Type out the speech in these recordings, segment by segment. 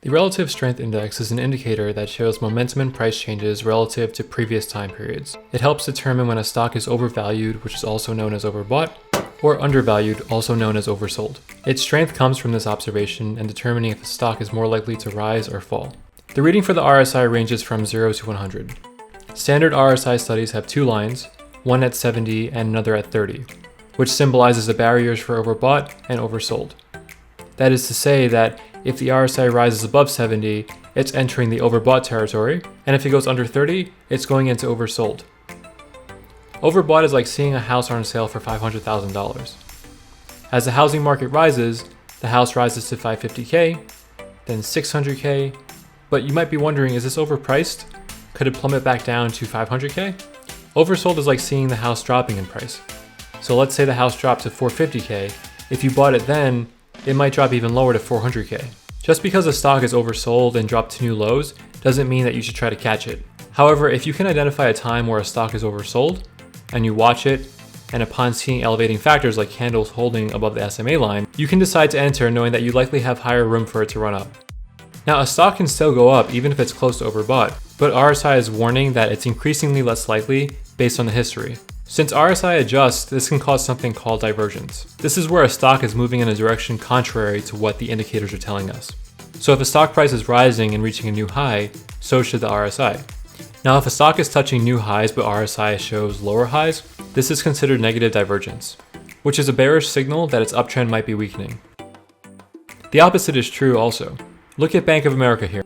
The relative strength index is an indicator that shows momentum in price changes relative to previous time periods. It helps determine when a stock is overvalued, which is also known as overbought, or undervalued, also known as oversold. Its strength comes from this observation and determining if a stock is more likely to rise or fall. The reading for the RSI ranges from 0 to 100. Standard RSI studies have two lines, one at 70 and another at 30, which symbolizes the barriers for overbought and oversold. That is to say that if the RSI rises above 70, it's entering the overbought territory, and if it goes under 30, it's going into oversold. Overbought is like seeing a house on sale for $500,000. As the housing market rises, the house rises to $550K, then $600K, but you might be wondering, is this overpriced? Could it plummet back down to $500K? Oversold is like seeing the house dropping in price. So let's say the house dropped to $450K. If you bought it then, it might drop even lower to $400K. Just because a stock is oversold and dropped to new lows doesn't mean that you should try to catch it. However, if you can identify a time where a stock is oversold and you watch it, and upon seeing elevating factors like candles holding above the SMA line, you can decide to enter knowing that you likely have higher room for it to run up. Now, a stock can still go up even if it's close to overbought, but RSI is warning that it's increasingly less likely based on the history. Since RSI adjusts, this can cause something called divergence. This is where a stock is moving in a direction contrary to what the indicators are telling us. So if a stock price is rising and reaching a new high, so should the RSI. Now, if a stock is touching new highs but RSI shows lower highs, this is considered negative divergence, which is a bearish signal that its uptrend might be weakening. The opposite is true also. Look at Bank of America here.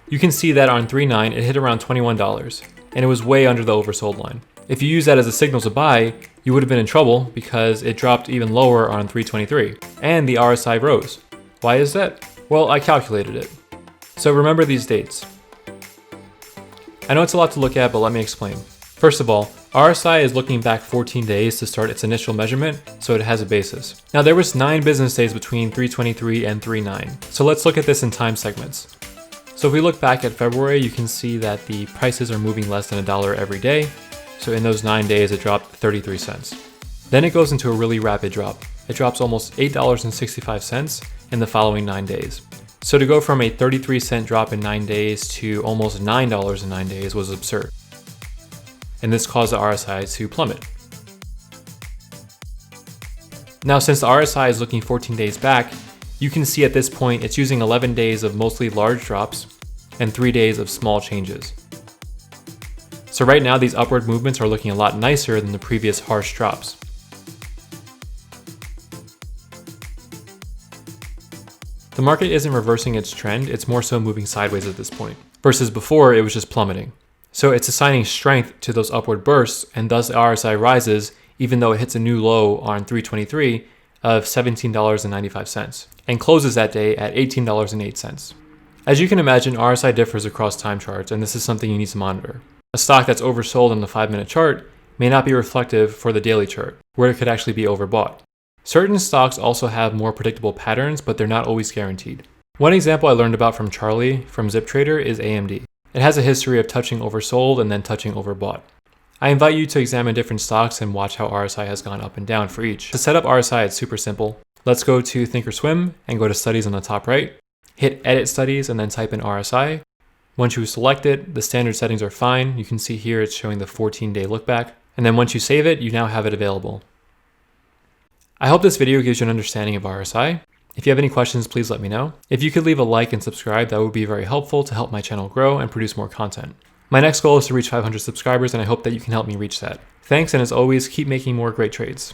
You can see that on 3/9 it hit around $21, and it was way under the oversold line. If you use that as a signal to buy, you would have been in trouble because it dropped even lower on 3/23, and the RSI rose. Why is that? Well, I calculated it. So remember these dates. I know it's a lot to look at, but let me explain. First of all, RSI is looking back 14 days to start its initial measurement, so it has a basis. Now there was 9 business days between 3/23 and 3/9, so let's look at this in time segments. So if we look back at February, you can see that the prices are moving less than $1 every day. So in those 9 days, it dropped 33 cents. Then it goes into a really rapid drop. It drops almost $8.65 in the following 9 days. So to go from a 33-cent drop in 9 days to almost $9 in 9 days was absurd. And this caused the RSI to plummet. Now, since the RSI is looking 14 days back, you can see at this point it's using 11 days of mostly large drops and 3 days of small changes. So right now, these upward movements are looking a lot nicer than the previous harsh drops. The market isn't reversing its trend, it's more so moving sideways at this point, versus before it was just plummeting. So it's assigning strength to those upward bursts, and thus the RSI rises even though it hits a new low on 3/23 of $17.95 and closes that day at $18.08. As you can imagine, RSI differs across time charts, and this is something you need to monitor. A stock that's oversold on the 5-minute chart may not be reflective for the daily chart, where it could actually be overbought. Certain stocks also have more predictable patterns, but they're not always guaranteed. One example I learned about from Charlie from ZipTrader is AMD. It has a history of touching oversold and then touching overbought. I invite you to examine different stocks and watch how RSI has gone up and down for each. To set up RSI, it's super simple. Let's go to Thinkorswim and go to Studies on the top right. Hit Edit Studies and then type in RSI. Once you select it, the standard settings are fine. You can see here it's showing the 14-day look back. And then once you save it, you now have it available. I hope this video gives you an understanding of RSI. If you have any questions, please let me know. If you could leave a like and subscribe, that would be very helpful to help my channel grow and produce more content. My next goal is to reach 500 subscribers, and I hope that you can help me reach that. Thanks, and as always, keep making more great trades.